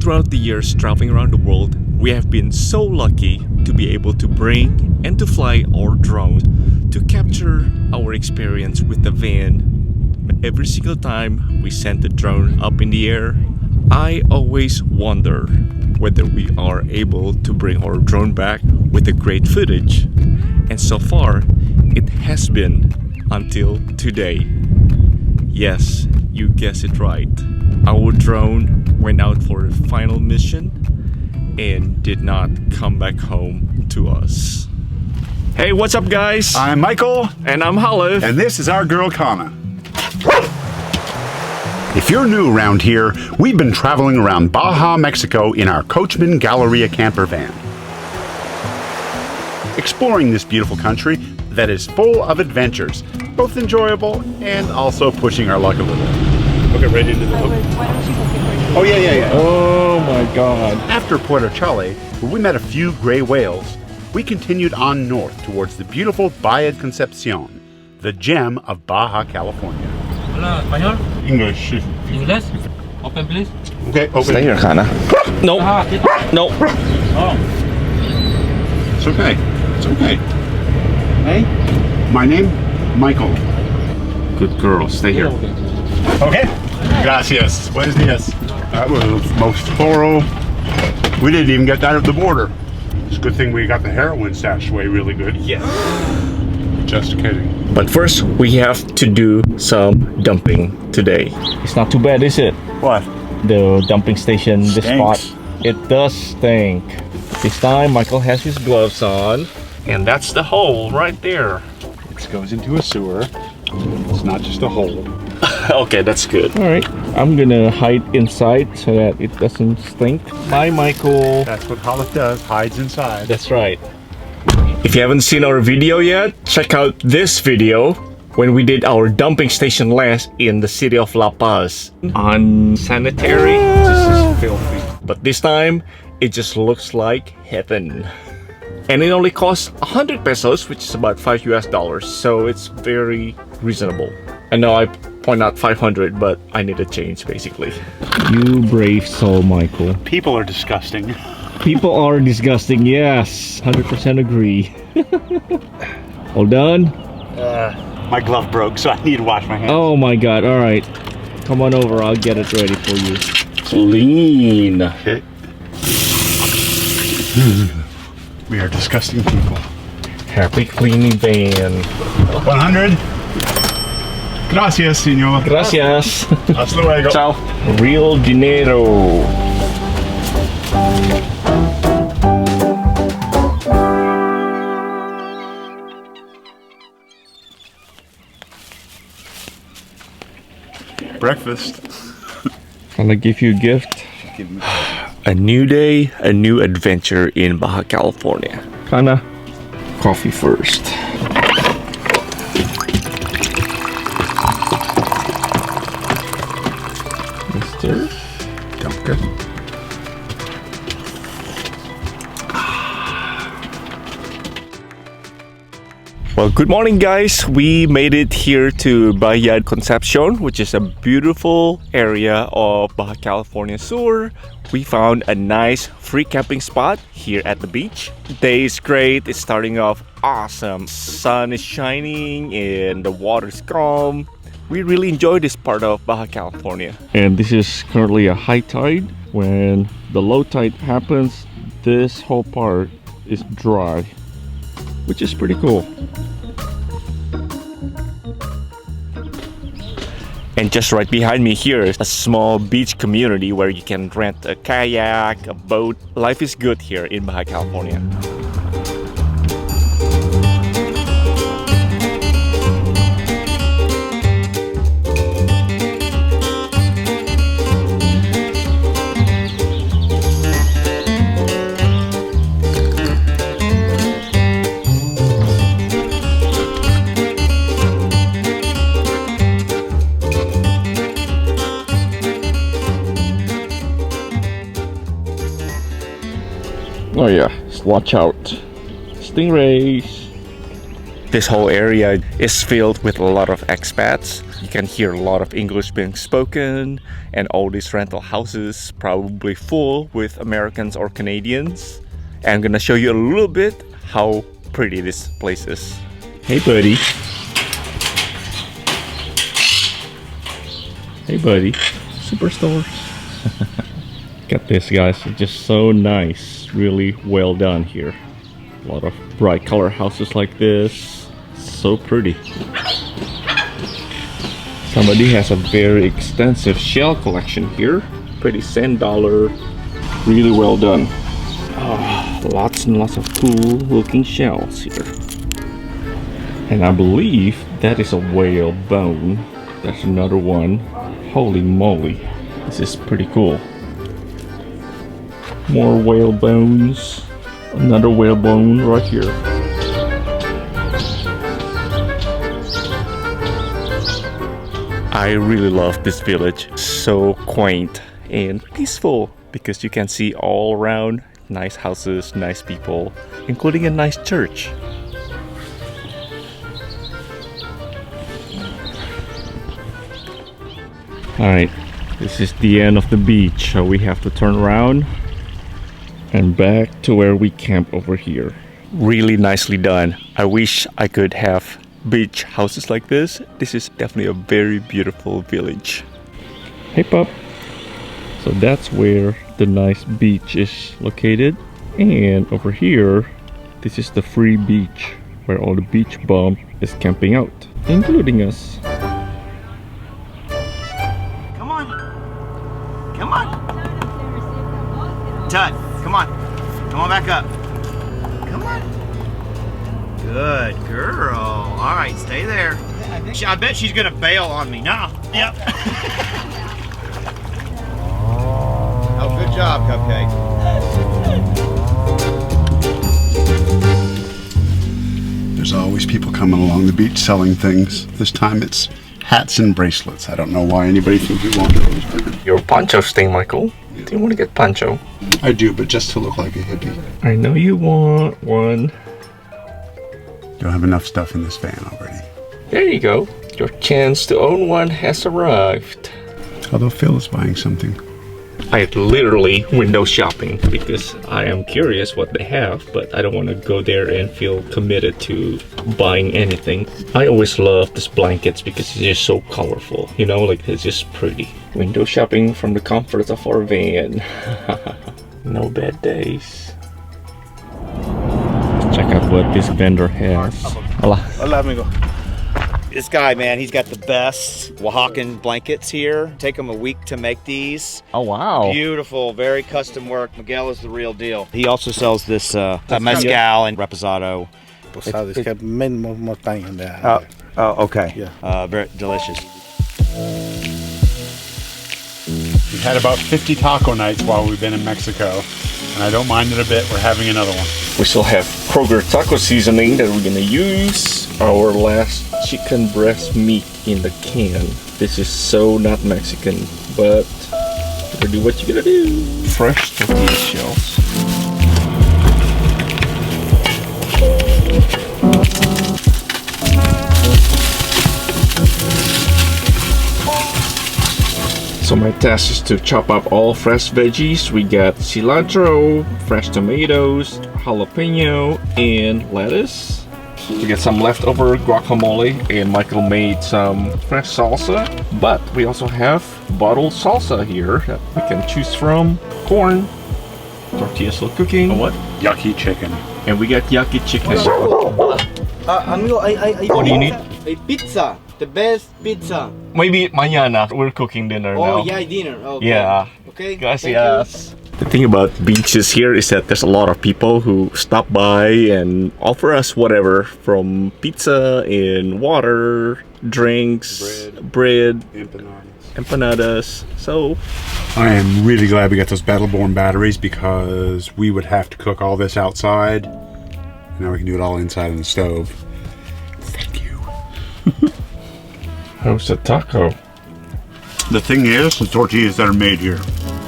throughout the years traveling around the world, we have been so lucky to be able to bring and to fly our drone to capture our experience with the van. Every single time we send the drone up in the air, I always wonder whether we are able to bring our drone back with a great footage. And so far, it has been until today. Yes, you guessed it right. Our drone went out for a final mission and did not come back home to us. Hey, what's up guys? I'm Michael. And I'm Halef. And this is our girl, Kana. If you're new around here, we've been traveling around Baja, Mexico in our Coachman Galleria camper van. Exploring this beautiful country that is full of adventures, both enjoyable and also pushing our luck a little. We'll get right into the book. Oh, yeah. Oh my God. After Puerto Chale, where we met a few gray whales, we continued on north towards the beautiful Bahia Concepcion, the gem of Baja, California. Hola, español? English. English? Open, please. Okay, open. Stay here, Hannah. No. No. Oh. It's okay. It's okay. Hey? My name? Michael. Good girl, stay here. Okay. Gracias. Buenos dias. That was most thorough. We didn't even get that at the border. It's a good thing we got the heroin stashed away really good. Yeah. Just kidding. But first, we have to do some dumping today. It's not too bad, is it? What? The dumping station, the Stinks. spot. It does stink. This time, Michael has his gloves on. And that's the hole right there. It goes into a sewer. It's not just a hole. Okay, that's good. All right, I'm gonna hide inside so that it doesn't stink. Bye, Michael. That's what Halef does, hides inside. That's right. If you haven't seen our video yet, check out this video when we did our dumping station last in the city of La Paz. Unsanitary, this is filthy. But this time, it just looks like heaven. And it only costs 100 pesos, which is about $5 US, so it's very reasonable. I know I point out 500, but I need a change basically. You brave soul, Michael. People are disgusting. People are disgusting, yes. 100% agree. All done? My glove broke, so I need to wash my hands. Oh my God, all right. Come on over, I'll get it ready for you. Clean. Okay. We are disgusting people. Happy cleaning van. 100. Gracias, señor. Gracias. Hasta luego. Ciao. Real dinero. Breakfast. Can I give you a gift? A new day, a new adventure in Baja California. Kinda coffee first. Mr. Duncan. Well, good morning guys. We made it here to Bahia Concepcion, which is a beautiful area of Baja California Sur. We found a nice free camping spot here at the beach. The day is great. It's starting off awesome. Sun is shining and the water is calm. We really enjoy this part of Baja California. And this is currently a high tide. When the low tide happens, this whole part is dry, which is pretty cool. And just right behind me here is a small beach community where you can rent a kayak, a boat. Life is good here in Baja California. Oh yeah, watch out. Stingrays. This whole area is filled with a lot of expats. You can hear a lot of English being spoken, and all these rental houses probably full with Americans or Canadians. And I'm gonna show you a little bit how pretty this place is. Hey buddy. Hey buddy. Superstore. Got this, guys. It's just so nice. Really well done here. A lot of bright color houses like this. So pretty. Somebody has a very extensive shell collection here. Pretty sand dollar. Really well done. Oh, lots and lots of cool looking shells here. And I believe that is a whale bone. There's another one. Holy moly. This is pretty cool. More whale bones. Another whale bone right here. I really love this village. So quaint and peaceful because you can see all around nice houses, nice people, including a nice church. Alright, this is the end of the beach, so we have to turn around and back to where we camp over here. Really nicely done. I wish I could have beach houses like this. This is definitely a very beautiful village. Hey pup. So that's where the nice beach is located. And over here, this is the free beach where all the beach bum is camping out, including us. Come on. Come on. Tut, come on. Come on back up. Come on. Good girl. All right, stay there. I bet she's gonna bail on me. No. Yep. Oh, good job, Cupcake. There's always people coming along the beach selling things. This time it's hats and bracelets. I don't know why anybody thinks we want those. Your poncho thing, Michael. Do you want to get poncho? I do, but just to look like a hippie. I know you want one. Don't have enough stuff in this van already. There you go. Your chance to own one has arrived. Although Phil is buying something. I literally window shopping because I am curious what they have, but I don't want to go there and feel committed to buying anything. I always love these blankets because it's just so colorful, you know, like it's just pretty. Window shopping from the comforts of our van. No bad days. Check out what this vendor has. Hola. Hola, amigo. This guy, man, he's got the best Oaxacan blankets here. Take him a week to make these. Oh, wow. Beautiful, very custom work. Miguel is the real deal. He also sells this mezcal and reposado. Posado, it's got many more time in there. Oh, okay. Yeah. Very delicious. We've had about 50 taco nights while we've been in Mexico, and I don't mind it a bit. We're having another one. We still have Kroger taco seasoning that we're gonna use. Our last chicken breast meat in the can. This is so not Mexican, but you gotta do what you gotta do. Fresh tortilla shells. So my task is to chop up all fresh veggies. We got cilantro, fresh tomatoes, jalapeno, and lettuce. We got some leftover guacamole, and Michael made some fresh salsa. But we also have bottled salsa here that we can choose from. Corn, tortillas still cooking. What? Yucky chicken. And we got yucky chicken. Amigo, What do you need? A pizza. The best pizza. Maybe mañana. We're cooking dinner now. Oh, yeah, dinner. Okay. Yeah. Okay. Gracias. The thing about beaches here is that there's a lot of people who stop by and offer us whatever from pizza and water, drinks, bread, empanadas. So I am really glad we got those Battleborn batteries because we would have to cook all this outside. Now we can do it all inside on the stove. Thank you. how's the taco? The thing is, the tortillas that are made here,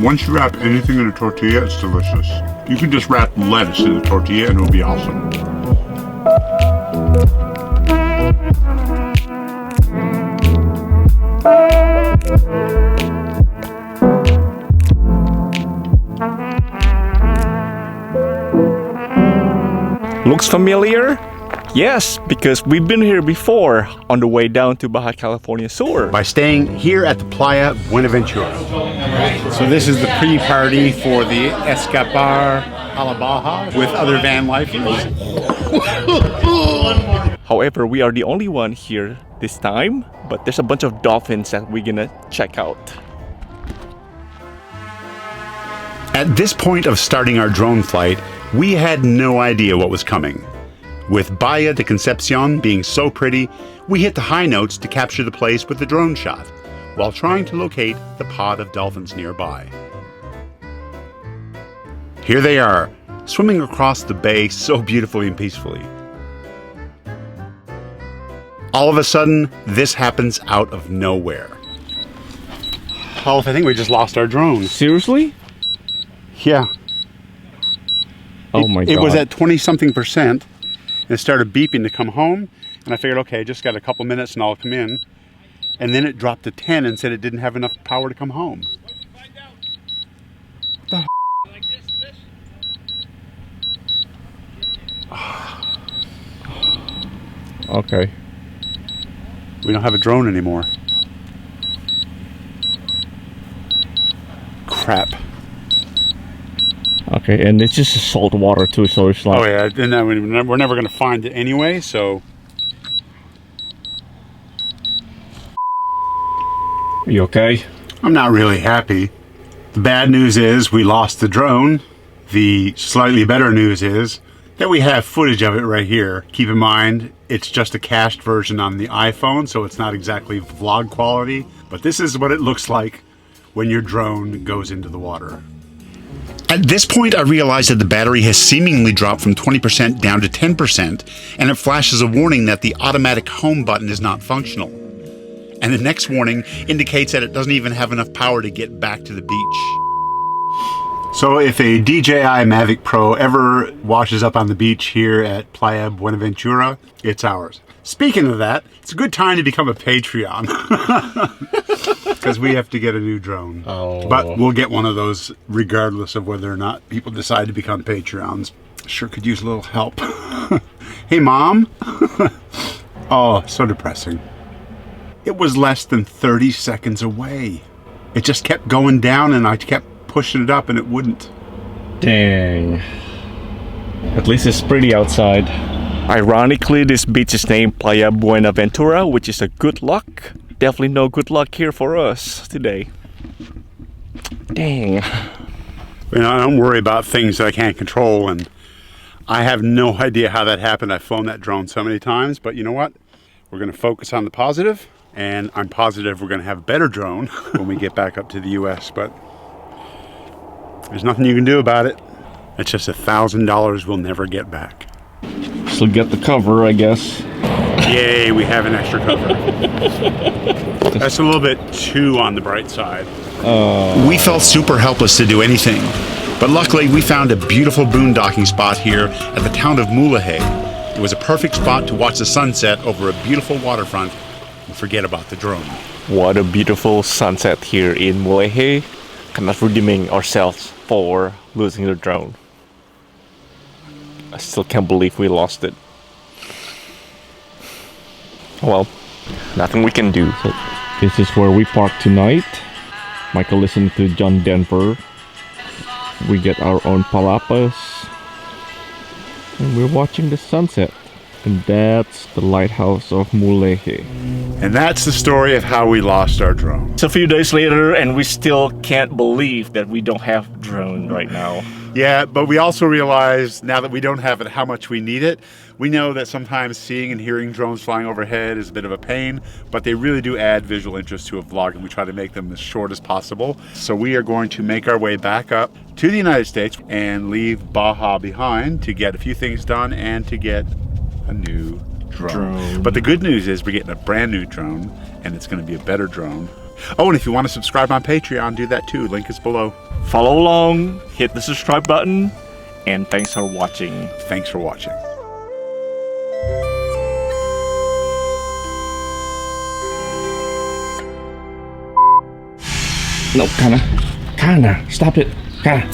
once you wrap anything in a tortilla, it's delicious. You can just wrap lettuce in a tortilla and it'll be awesome. Looks familiar? Yes, because we've been here before on the way down to Baja California Sur. By staying here at the Playa Buenaventura. So this is the pre-party for the Escapar a la Baja with other Vanlifers. However, we are the only one here this time, but there's a bunch of dolphins that we're gonna check out. At this point of starting our drone flight, we had no idea what was coming. With Bahia Concepcion being so pretty, we hit the high notes to capture the place with the drone shot, while trying to locate the pod of dolphins nearby. Here they are, swimming across the bay so beautifully and peacefully. All of a sudden, this happens out of nowhere. Oh, I think we just lost our drone. Seriously? Yeah. Oh my god. It was at 20-something%. And it started beeping to come home, and I figured, okay, just got a couple minutes and I'll come in. And then it dropped to 10 and said it didn't have enough power to come home. What the Okay. We don't have a drone anymore. Crap. Okay, and it's just salt water too, so it's like... Oh yeah, and then we're never going to find it anyway, so... You okay? I'm not really happy. The bad news is we lost the drone. The slightly better news is that we have footage of it right here. Keep in mind, it's just a cached version on the iPhone, so it's not exactly vlog quality, but this is what it looks like when your drone goes into the water. At this point, I realized that the battery has seemingly dropped from 20% down to 10%, and it flashes a warning that the automatic home button is not functional. And the next warning indicates that it doesn't even have enough power to get back to the beach. So if a DJI Mavic Pro ever washes up on the beach here at Playa Buenaventura, it's ours. Speaking of that, it's a good time to become a Patreon. Because we have to get a new drone. Oh. But we'll get one of those regardless of whether or not people decide to become Patreons. Sure could use a little help. Hey, Mom. Oh, so depressing. It was less than 30 seconds away. It just kept going down and I kept pushing it up and it wouldn't. Dang. At least it's pretty outside. Ironically, this beach is named Playa Buenaventura, which is a good luck. Definitely no good luck here for us today. Dang. You know, I don't worry about things that I can't control, and I have no idea how that happened. I've flown that drone so many times, but you know what? We're going to focus on the positive, and I'm positive we're going to have a better drone when we get back up to the US, but there's nothing you can do about it. It's just $1,000 we'll never get back. So get the cover, I guess. Yay, we have an extra cover. That's a little bit too on the bright side. We felt super helpless to do anything, but luckily we found a beautiful boondocking spot here at the town of Mulege. It was a perfect spot to watch the sunset over a beautiful waterfront and forget about the drone. What a beautiful sunset here in Mulege. Cannot redeeming ourselves for losing the drone. I still can't believe we lost it. Well, nothing we can do. So this is where we park tonight. Michael listened to John Denver. We get our own palapas. And we're watching the sunset. And that's the lighthouse of Mulege. And that's the story of how we lost our drone. It's a few days later and we still can't believe that we don't have a drone right now. Yeah, but we also realize now that we don't have it how much we need it. We know that sometimes seeing and hearing drones flying overhead is a bit of a pain, but they really do add visual interest to a vlog, and we try to make them as short as possible. So we are going to make our way back up to the United States and leave Baja behind to get a few things done and to get a new drone. But the good news is we're getting a brand new drone, and it's going to be a better drone. Oh, and if you want to subscribe on Patreon, do that too. Link is below. Follow along, hit the subscribe button, and thanks for watching. Thanks for watching. No, kinda. Stop it. Kinda.